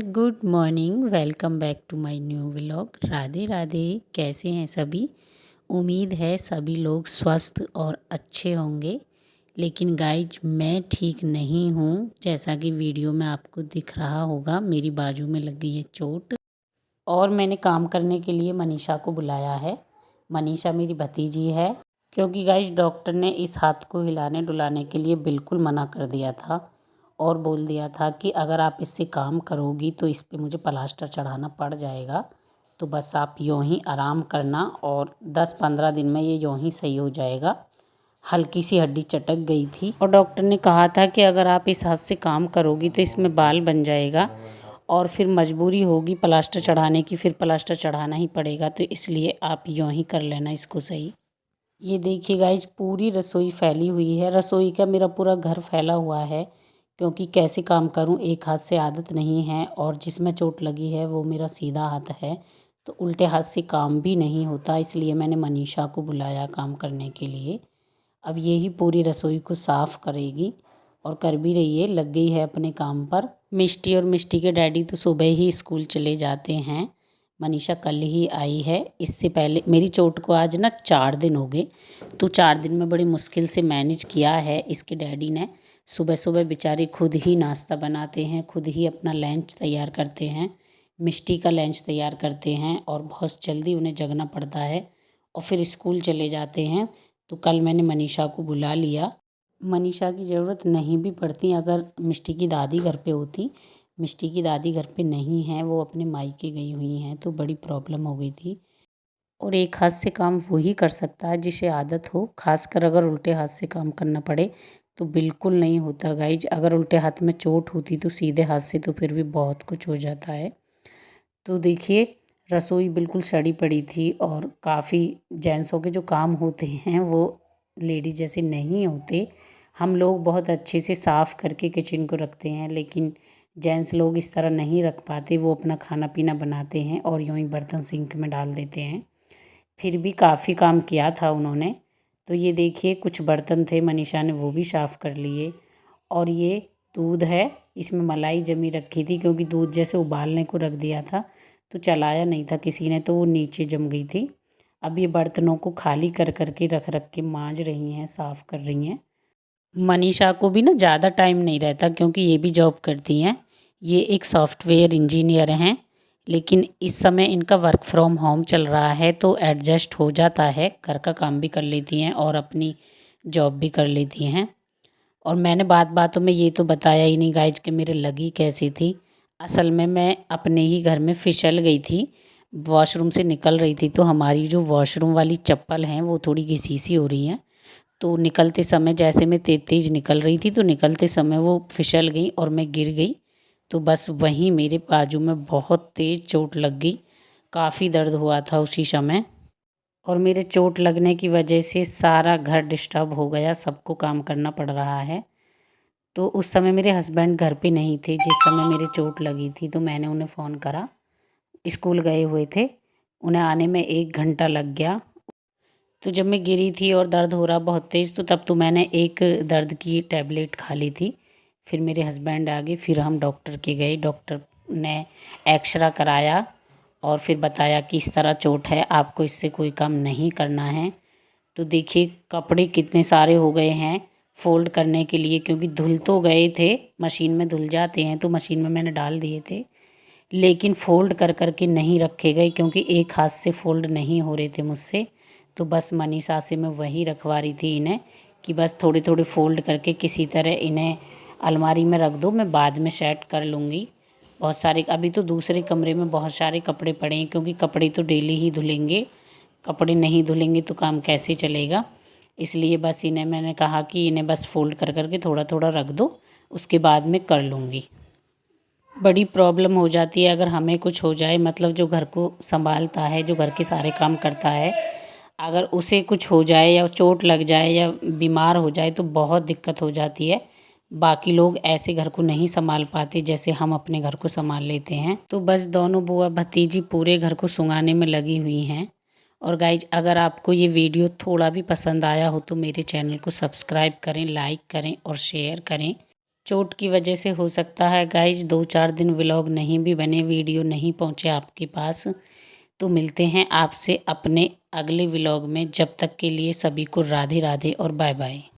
Good morning. Welcome back to my new vlog. Radhe Radhe. कैसे हैं सभी? उम्मीद है सभी लोग स्वस्थ और अच्छे होंगे। लेकिन गाइज मैं ठीक नहीं हूँ। जैसा कि वीडियो में आपको दिख रहा होगा, मेरी बाजू में लग गई है चोट और मैंने काम करने के लिए मनीषा को बुलाया है। मनीषा मेरी भतीजी है, क्योंकि गाइज डॉक्टर ने इस हाथ को हिलाने डुलाने के लिए बिल्कुल मना कर दिया था और बोल दिया था कि अगर आप इससे काम करोगी तो इस पे मुझे प्लास्टर चढ़ाना पड़ जाएगा। तो बस आप यूँ ही आराम करना और 10-15 दिन में ये यूँ ही सही हो जाएगा। हल्की सी हड्डी चटक गई थी और डॉक्टर ने कहा था कि अगर आप इस हाथ से काम करोगी तो इसमें बाल बन जाएगा और फिर मजबूरी होगी प्लास्टर चढ़ाने की, फिर प्लास्टर चढ़ाना ही पड़ेगा। तो इसलिए आप यूँ ही कर लेना इसको सही। ये देखिए गाइज, पूरी रसोई फैली हुई है। रसोई का मेरा पूरा घर फैला हुआ है, क्योंकि कैसे काम करूं, एक हाथ से आदत नहीं है और जिसमें चोट लगी है वो मेरा सीधा हाथ है, तो उल्टे हाथ से काम भी नहीं होता। इसलिए मैंने मनीषा को बुलाया काम करने के लिए। अब यही पूरी रसोई को साफ़ करेगी और कर भी रही है, लग गई है अपने काम पर। मिष्टी और मिष्टी के डैडी तो सुबह ही स्कूल चले जाते हैं। मनीषा कल ही आई है। इससे पहले मेरी चोट को आज ना 4 दिन हो गए, तो 4 दिन में बड़ी मुश्किल से मैनेज किया है इसके डैडी ने। सुबह सुबह बेचारे खुद ही नाश्ता बनाते हैं, खुद ही अपना लंच तैयार करते हैं, मिष्टी का लंच तैयार करते हैं और बहुत जल्दी उन्हें जगना पड़ता है और फिर स्कूल चले जाते हैं। तो कल मैंने मनीषा को बुला लिया। मनीषा की ज़रूरत नहीं भी पड़ती अगर मिष्टी की दादी घर पे होती। मिष्टी की दादी घर पे नहीं है, वो अपने मायके गई हुई हैं, तो बड़ी प्रॉब्लम हो गई थी। और एक हाथ से काम वही कर सकता है जिसे आदत हो, खासकर अगर उल्टे हाथ से काम करना पड़े तो बिल्कुल नहीं होता गाइज। अगर उल्टे हाथ में चोट होती तो सीधे हाथ से तो फिर भी बहुत कुछ हो जाता है। तो देखिए, रसोई बिल्कुल सड़ी पड़ी थी और काफ़ी जेंट्सों के जो काम होते हैं वो लेडीज जैसे नहीं होते। हम लोग बहुत अच्छे से साफ़ करके किचन को रखते हैं, लेकिन जेंट्स लोग इस तरह नहीं रख पाते। वो अपना खाना पीना बनाते हैं और यूँ ही बर्तन सिंक में डाल देते हैं। फिर भी काफ़ी काम किया था उन्होंने। तो ये देखिए, कुछ बर्तन थे, मनीषा ने वो भी साफ़ कर लिए। और ये दूध है, इसमें मलाई जमी रखी थी, क्योंकि दूध जैसे उबालने को रख दिया था तो चलाया नहीं था किसी ने, तो वो नीचे जम गई थी। अब ये बर्तनों को खाली कर कर के रख रख के मांज रही हैं, साफ़ कर रही हैं। मनीषा को भी ना ज़्यादा टाइम नहीं रहता, क्योंकि ये भी जॉब करती हैं। ये एक सॉफ्टवेयर इंजीनियर हैं, लेकिन इस समय इनका वर्क फ्रॉम होम चल रहा है तो एडजस्ट हो जाता है। घर का काम भी कर लेती हैं और अपनी जॉब भी कर लेती हैं। और मैंने बात बातों में ये तो बताया ही नहीं गाइज कि मेरे लगी कैसी थी। असल में मैं अपने ही घर में फिसल गई थी, वॉशरूम से निकल रही थी, तो हमारी जो वॉशरूम वाली चप्पल हैं वो थोड़ी घिसी सी हो रही हैं। तो निकलते समय जैसे मैं तेज़ निकल रही थी तो निकलते समय वो फिसल गई और मैं गिर गई। तो बस वहीं मेरे बाजू में बहुत तेज़ चोट लग गई। काफ़ी दर्द हुआ था उसी समय। और मेरे चोट लगने की वजह से सारा घर डिस्टर्ब हो गया, सबको काम करना पड़ रहा है। तो उस समय मेरे हस्बैंड घर पे नहीं थे जिस समय मेरे चोट लगी थी, तो मैंने उन्हें फ़ोन करा। स्कूल गए हुए थे, उन्हें आने में 1 घंटा लग गया। तो जब मैं गिरी थी और दर्द हो रहा बहुत तेज़, तो तब तो मैंने एक दर्द की टैबलेट खा ली थी। फिर मेरे हस्बैंड आ गए, फिर हम डॉक्टर के गए। डॉक्टर ने एक्सरा कराया और फिर बताया कि इस तरह चोट है, आपको इससे कोई काम नहीं करना है। तो देखिए, कपड़े कितने सारे हो गए हैं फ़ोल्ड करने के लिए, क्योंकि धुल तो गए थे, मशीन में धुल जाते हैं तो मशीन में मैंने डाल दिए थे, लेकिन फ़ोल्ड कर कर के नहीं रखे गए, क्योंकि एक हाथ से फ़ोल्ड नहीं हो रहे थे मुझसे। तो बस मनीषा से मैं वही रखवा रही थी इन्हें कि बस थोड़े थोड़े फ़ोल्ड करके किसी तरह इन्हें अलमारी में रख दो, मैं बाद में सेट कर लूँगी। बहुत सारे अभी तो दूसरे कमरे में बहुत सारे कपड़े पड़े हैं, क्योंकि कपड़े तो डेली ही धुलेंगे। कपड़े नहीं धुलेंगे तो काम कैसे चलेगा। इसलिए बस इन्हें मैंने कहा कि इन्हें बस फ़ोल्ड कर कर के थोड़ा थोड़ा रख दो, उसके बाद में कर लूँगी। बड़ी प्रॉब्लम हो जाती है अगर हमें कुछ हो जाए, मतलब जो घर को संभालता है, जो घर के सारे काम करता है, अगर उसे कुछ हो जाए या चोट लग जाए या बीमार हो जाए तो बहुत दिक्कत हो जाती है। बाकी लोग ऐसे घर को नहीं संभाल पाते जैसे हम अपने घर को संभाल लेते हैं। तो बस दोनों बुआ भतीजी पूरे घर को सुंगाने में लगी हुई हैं। और गाइज, अगर आपको ये वीडियो थोड़ा भी पसंद आया हो तो मेरे चैनल को सब्सक्राइब करें, लाइक करें और शेयर करें। चोट की वजह से हो सकता है गाइज 2-4 दिन व्लॉग नहीं भी बने, वीडियो नहीं पहुँचे आपके पास। तो मिलते हैं आपसे अपने अगले व्लॉग में। जब तक के लिए सभी को राधे राधे और बाय बाय।